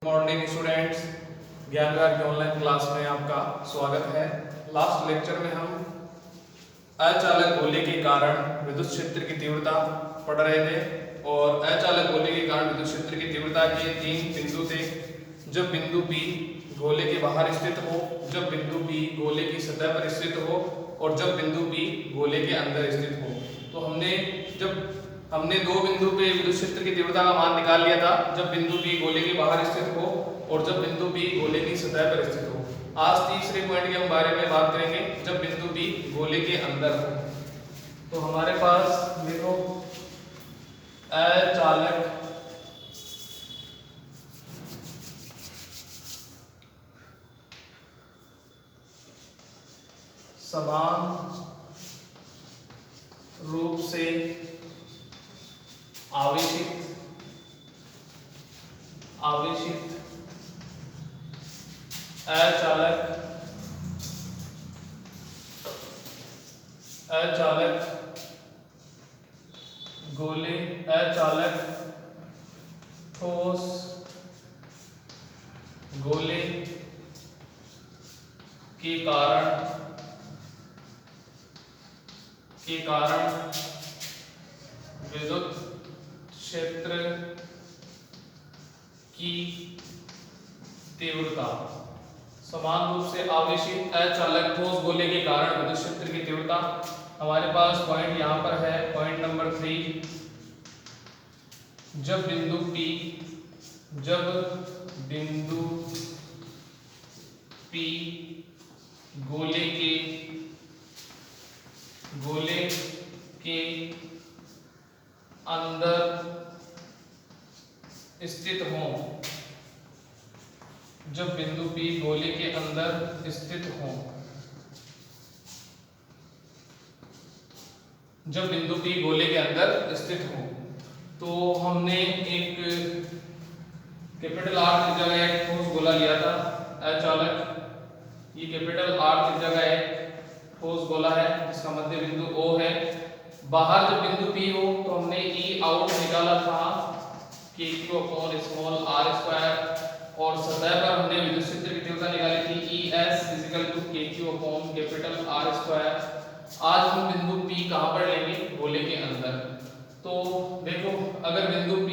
Morning students, ज्ञान विहार की online class में आपका स्वागत है। लास्ट लेक्चर में हम अचालक गोले के कारण विद्युत क्षेत्र की तीव्रता पढ़ रहे थे और अचालक गोले के कारण विद्युत क्षेत्र की तीव्रता के तीन बिंदु थे। जब बिंदु P गोले के बाहर स्थित हो, जब बिंदु P गोले की सतह पर स्थित हो और जब बिंदु P गोले के अंदर स्थित हो। तो हमने दो बिंदु पे विद्युत क्षेत्र की तीव्रता का मान निकाल लिया था, जब बिंदु P गोले के बाहर स्थित हो और जब बिंदु P गोले की सतह पर स्थित हो। आज तीसरे पॉइंट के हम बारे में बात करेंगे, जब बिंदु P गोले के अंदर हो। तो हमारे पास देखो अचालक समान रूप से आवेशित अचालक ठोस गोले के कारण विद्युत क्षेत्र की तीव्रता। समान रूप से आवेशित अचालक ठोस गोले के कारण विद्युत क्षेत्र की तीव्रता। हमारे पास पॉइंट यहां पर है, पॉइंट नंबर 3। जब बिंदु P गोले के अंदर स्थित हो, जब बिंदु P गोले के अंदर स्थित हो, जब बिंदु P गोले के अंदर स्थित हो, तो हमने एक कैपिटल R की जगह एक ठोस गोला लिया था अचालक। ये कैपिटल R की जगह एक ठोस गोला है जिसका मध्य बिंदु O है। बाहर जब बिंदु P हो तो हमने E आउट निकाला था KQ/r², और सतह पर हमने विद्युत क्षेत्र की तीव्रता निकाली थी ES=KQ/R²। आज हम बिंदु P कहां पर लेंगे? गोले के अंदर। तो देखो, अगर बिंदु P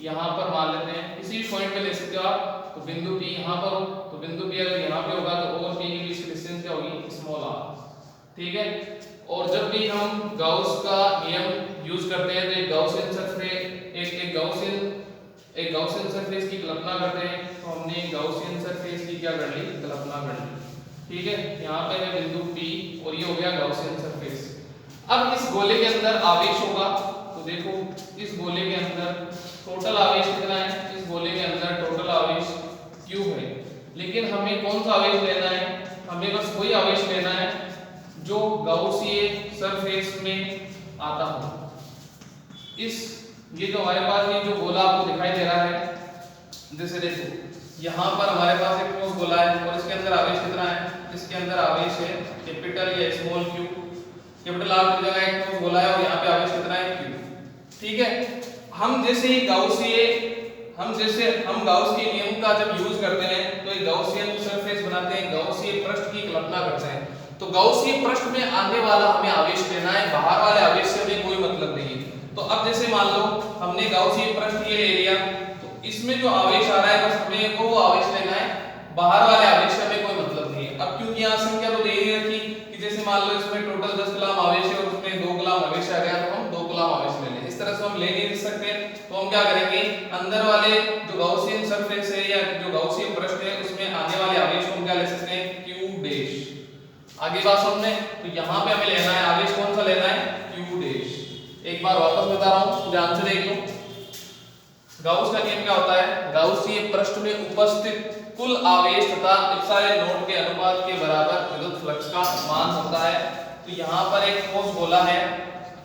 यहां पर मान लेते हैं, किसी भी पॉइंट पे ले सकते हो आप। तो बिंदु P यहां पर हो, तो बिंदु P अगर यहां पे होगा तो O और P के बीच की डिस्टेंस क्या होगी? Small r। ठीक है। और जब भी हम गाउस का नियम यूज करते हैं तो एक गाउसियन सरफेस की कल्पना करते हैं। तो हमने गाउसियन सरफेस की क्या कर ली? कल्पना कर ली। ठीक है। यहाँ पे है बिंदु P और ये हो गया गाउसियन सरफेस। अब इस गोले के अंदर आवेश होगा, तो देखो इस गोले के अंदर टोटल आवेश कितना है? इस गोले के अंदर टोटल आवेश Q है, लेकिन हमें कौन सा आवेश लेना है? हमें बस वही आवेश लेना है जो गाउसीय सरफेस में आता हो। ये जो हमारे पास ये जो गोला आपको दिखाई दे रहा है, जैसे देखो यहाँ पर हमारे पास एक ठोस गोला है और इसके अंदर आवेश कितना है? इसके अंदर आवेश है कैपिटल या स्मॉल q। कैपिटल R की जगह एक ठोस गोला है और यहाँ पे आवेश कितना है? q। ठीक है। हम गाउस के नियम का जब यूज करते हैं तो एक गाउसियन सरफेस बनाते हैं, गाउसीय पृष्ठ की कल्पना करते हैं। तो गाउसीय पृष्ठ में आने वाला हमें आवेश लेना है, बाहर वाले आवेश से हमें कोई मतलब नहीं है। तो अब जैसे मान लो हमने गाउसीय पृष्ठ ये ले लिया, तो इसमें जो आवेश आ रहा है बस हमें वो आवेश लेना है, बाहर वाले आवेश से हमें कोई मतलब नहीं है। अब क्योंकि यहाँ संख्या तो दे ही रखी कि जैसे मान लो इसमें टोटल 10 कूलम आवेश है और उसमें 2 कूलम आवेश आ गया, तो हम 2 कूलम आवेश ले लें। इस तरह से हम ले नहीं सकते, तो हम क्या करेंगे? अंदर वाले जो गाउसियन सरफेस है या जो गाउसियन पृष्ठ है उसमें आने वाले आवेश को हम क्या ले सकते हैं? q dash. आगे बात समझ में? तो यहाँ पे हमें लेना है आवेश, कौन सा लेना है? q dash. एक बार वापस बता रहा हूँ, ध्यान से देख लो। गाउस का नियम क्या होता है? गाउसीय पृष्ठ में उपस्थित कुल आवेश तथा एप्सिलॉन नॉट के अनुपात के बराबर विद्युत फ्लक्स का मान होता है। तो यहाँ पर एक ठोस गोला है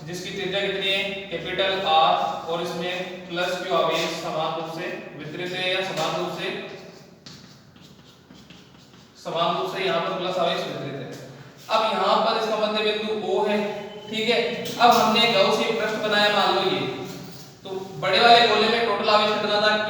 जिसकी त्रिज्या कितनी है? कैपिटल R, और इसमें प्लस q आवेश समान रूप से वितरित है या समान रूप से यहाँ पर प्लस आवेश वितरित है। अब यहाँ पर इसका मध्य बिंदु O है, ठीक है। अब हमने गॉसियन पृष्ठ बनाया मान लो ये, तो बड़े वाले गोले में टोटल आवेश कितना था Q।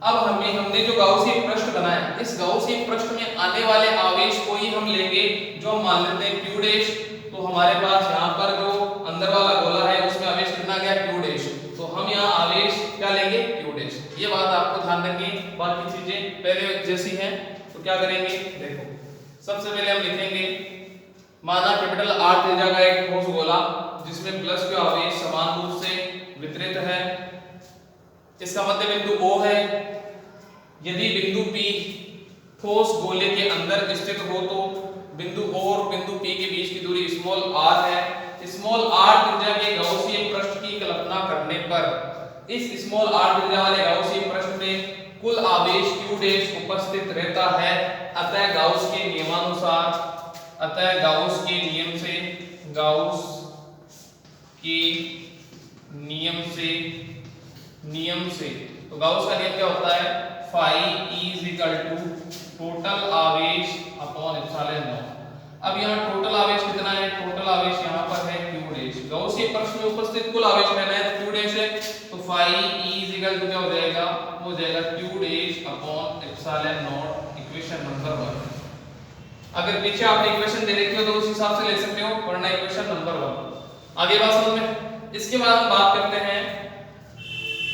अब हमने जो गाउसीय पृष्ठ बनाया, इस गाउसीय पृष्ठ में आने वाले आवेश को ही हम लेंगे, जो हम मान लेते हैं q डैश। तो हमारे पास यहाँ पर जो अंदर वाला गोला है उसमें आवेश कितना गया q डैश, तो हम यहाँ आवेश क्या लेंगे q डैश। ये बात आपको ध्यान रखनी, बाकी चीजें पहले जैसी हैं। तो क्या करेंगे, देखो सबसे पहले हम लिखेंगे, माना कैपिटल R त्रिज्या का एक ठोस गोला जिसमें प्लस के आवेश समान रूप से वितरित है, इसका मध्य बिंदु O है। यदि बिंदु P ठोस गोले के अंदर स्थित हो तो बिंदु O और बिंदु P के बीच की दूरी स्मॉल r है। स्मॉल r त्रिज्या के गाउसीय पृष्ठ की कल्पना करने पर इस स्मॉल r त्रिज्या वाले गाउसीय पृष्ठ में कुल आवेश q डैश उपस्थित रहता है। अतः गाउस के नियमानुसार, अतः गाउस के नियम से, गाउस के नियम से तो गाउस का नियम क्या होता है, phi E is equal to total आवेश अपॉन एप्सिलॉन नॉट। अब यहाँ टोटल आवेश कितना है, टोटल आवेश यहाँ पर है q डैश। गाउसीय पृष्ठ में उपस्थित कुल आवेश लेना है तो q डैश है, तो phi E is equal to क्या हो जाएगा, हो जाएगा q dash upon epsilon not, equation number 1। अगर पीछे आपने इक्वेशन दे रखी हो तो उस हिसाब से ले सकते हो, वरना इक्वेशन नंबर 1। आगे बात समझ में। इसके बाद हम बात करते हैं,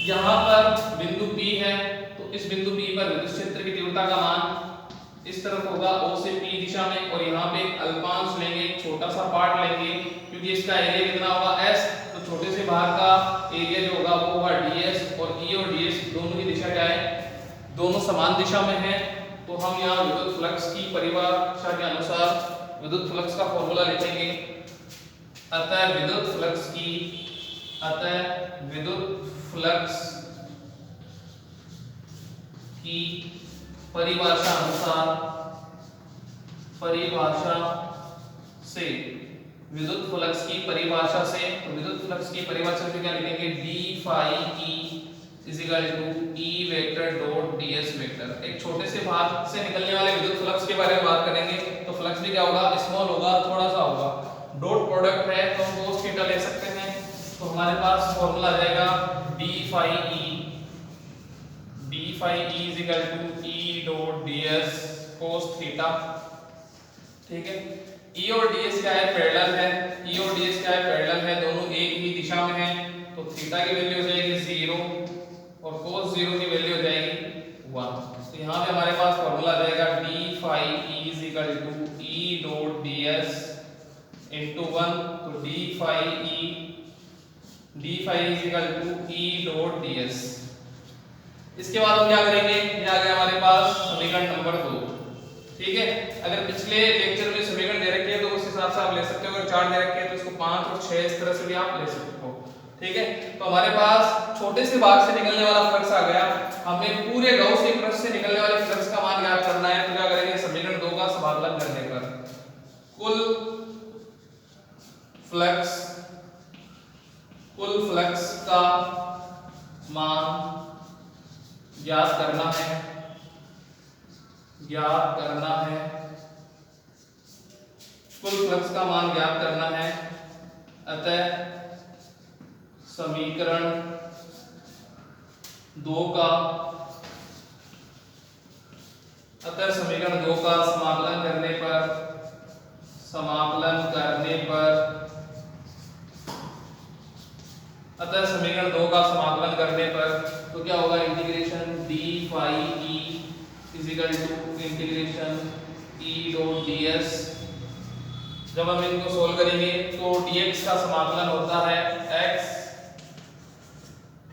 यहाँ पर बिंदु P है, तो इस बिंदु P पर विद्युत क्षेत्र की तीव्रता का मान इस तरफ होगा O से P दिशा में, और यहाँ पे एक अल्पांश लेंगे, छोटा सा पार्ट लेंगे, क्योंकि इसका एरिया कितना होगा S, तो छोटे से भाग का एरिया जो होगा वो होगा ds, और E और ds दोनों की दिशा क्या है, दोनों समान दिशा में है। तो हम यहाँ विद्युत फ्लक्स की परिभाषा के अनुसार विद्युत फ्लक्स का फॉर्मूला लिखेंगे। अतः विद्युत फ्लक्स की परिभाषा से, विद्युत फ्लक्स की परिभाषा से, तो विद्युत फ्लक्स की परिभाषा से क्या लिखेंगे, d phi E is equal to E vector dot ds vector. एक छोटे से भाग से निकलने वाले विद्युत फ्लक्स के बारे में बात करेंगे, तो फ्लक्स भी क्या होगा, स्मॉल होगा, थोड़ा सा होगा। डॉट प्रोडक्ट है तो हम cos थीटा ले सकते हैं, तो हमारे पास फॉर्मूला आ जाएगा d phi E is equal to E dot ds cos theta. ठीक है, E और ds क्या है, पैरेलल है। E और ds क्या है, पैरेलल है, दोनों एक ही दिशा में हैं, तो थीटा की वैल्यू हो जाएगी 0 और cos 0 की वैल्यू हो जाएगी 1। तो यहाँ पे हमारे पास फॉर्मूला आ जाएगा d phi E is equal to E dot ds into 1, तो d phi is equal to E dot ds। इसके बाद हम क्या करेंगे, ये आ गया हमारे पास समीकरण नंबर 2। ठीक है, अगर पिछले लेक्चर में समीकरण दे रखे हैं तो उस हिसाब से आप ले सकते हो, अगर 4 दे रखे हैं तो इसको 5 और 6 इस तरह से भी आप ले सकते हो। ठीक है, तो हमारे पास छोटे से भाग से निकलने वाला फ्लक्स आ गया, हमें पूरे गाउसीय पृष्ठ से निकलने वाले फ्लक्स का मान ज्ञात करना है। तो क्या करेंगे, समीकरण 2 का समाकलन करने पर कुल फ्लक्स का मान ज्ञात करना है, कुल फ्लक्स का मान ज्ञात करना है। अतः समीकरण 2 का समाकलन करने पर तो क्या होगा, integration d phi E is equal to integration E dot ds। जब हम इनको सोल्व करेंगे तो dx का समाकलन होता है x।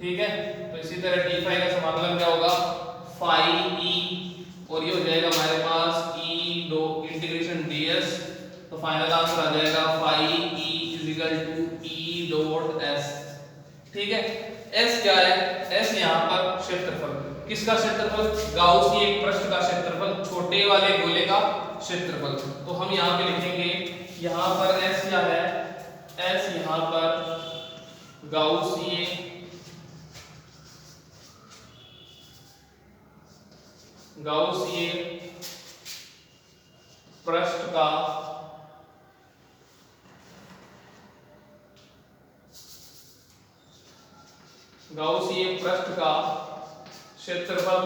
ठीक है, तो इसी तरह d phi का समाकलन क्या होगा, phi E, और ये हो जाएगा हमारे पास E डो इंटीग्रेशन ds। तो फाइनल आंसर आ जाएगा phi E is equal to E dot s। ठीक है, s क्या है, s यहाँ पर क्षेत्रफल, किसका क्षेत्रफल, गाउसीय पृष्ठ का क्षेत्रफल, छोटे वाले गोले का क्षेत्रफल। तो हम यहाँ पे लिखेंगे, यहाँ पर s क्या है, s यहाँ पर गाउसीय पृष्ठ का क्षेत्रफल,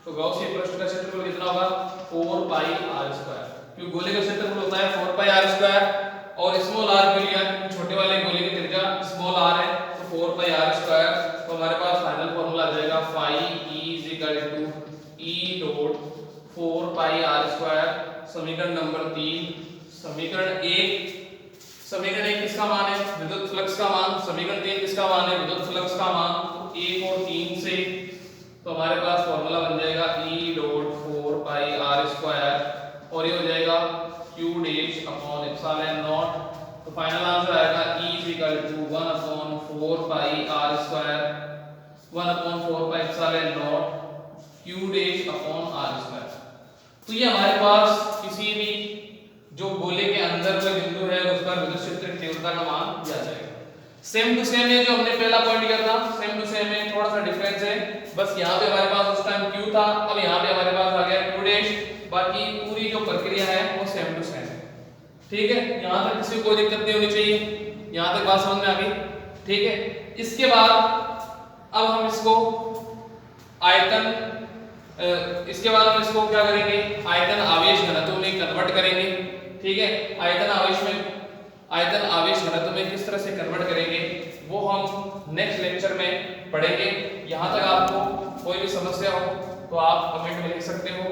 तो गॉसियन पृष्ठ का क्षेत्रफल कितना होगा 4 पाई r स्क्वायर, क्योंकि गोले का क्षेत्रफल होता है 4 पाई r स्क्वायर और स्मॉल r के लिए छोटे वाले गोले की त्रिज्या स्मॉल r है तो 4 पाई r स्क्वायर। तो हमारे पास फाइनल फार्मूला आ जाएगा phi e डॉट 4 पाई r स्क्वायर। समीकरण नंबर 3। समीकरण 1 किसका मान है विद्युत फ्लक्स का मान, समीकरण 3 किसका मान है विद्युत फ्लक्स का मान। तो 1 और 3 से तो हमारे पास फार्मूला बन जाएगा e डॉट 4 पाई r स्क्वायर और ये हो जाएगा q dash upon epsilon not. तो फाइनल आंसर आएगा e 1/4 pi r square 1/4 pi epsilon not q dash upon r square. तो ये हमारे पास किसी भी जो गोले के अंदर कोई बिंदु है उस पर विद्युत क्षेत्र की तीव्रता का मान दिया जाएगा। सेम टू सेम है जो हमने पहला पॉइंट किया था, सेम टू सेम है, थोड़ा सा डिफरेंस है, बस यहाँ पे हमारे पास उस टाइम q था, अब यहाँ पे हमारे पास आ गया q डैश। बाकी पूरी जो प्रक्रिया है वो सेम टू सेम है। ठीक है, यहाँ तक किसी को कोई दिक्कत नहीं होनी चाहिए, यहाँ तक बात समझ में आ गई। ठीक है, इसके बाद अब हम इसको आयतन हम इसको क्या करेंगे आयतन आवेश घनत्व में कन्वर्ट करेंगे। ठीक है, आयतन आवेश घनत्व में किस तरह से कन्वर्ट करेंगे वो हम नेक्स्ट लेक्चर में पढ़ेंगे। यहाँ तक आपको कोई भी समस्या हो तो आप कमेंट में लिख सकते हो।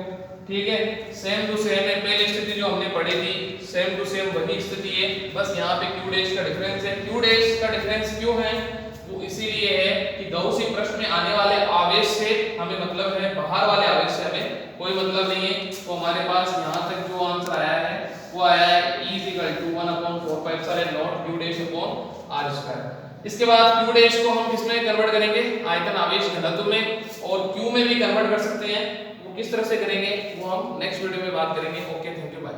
ठीक है, सेम टू सेम है, पहली स्थिति जो हमने पढ़ी थी सेम टू सेम वही स्थिति है, बस यहाँ पे q डैश का डिफरेंस है। q डैश का डिफरेंस क्यों है वो इसीलिए है कि गॉसियन पृष्ठ में आने वाले आवेश से हमें मतलब है, बाहर वाले आवेश से हमें कोई मतलब नहीं है। तो हमारे पास यहाँ तक जो आंसर आया है वो आया है e 1/4 pi epsilon not q dash upon r square. इसके बाद q डैश को हम किसमें कन्वर्ट करेंगे आयतन आवेश घनत्व में, और q में भी कन्वर्ट कर सकते हैं, वो किस तरह से करेंगे वो हम नेक्स्ट वीडियो में बात करेंगे। Okay, thank you, bye.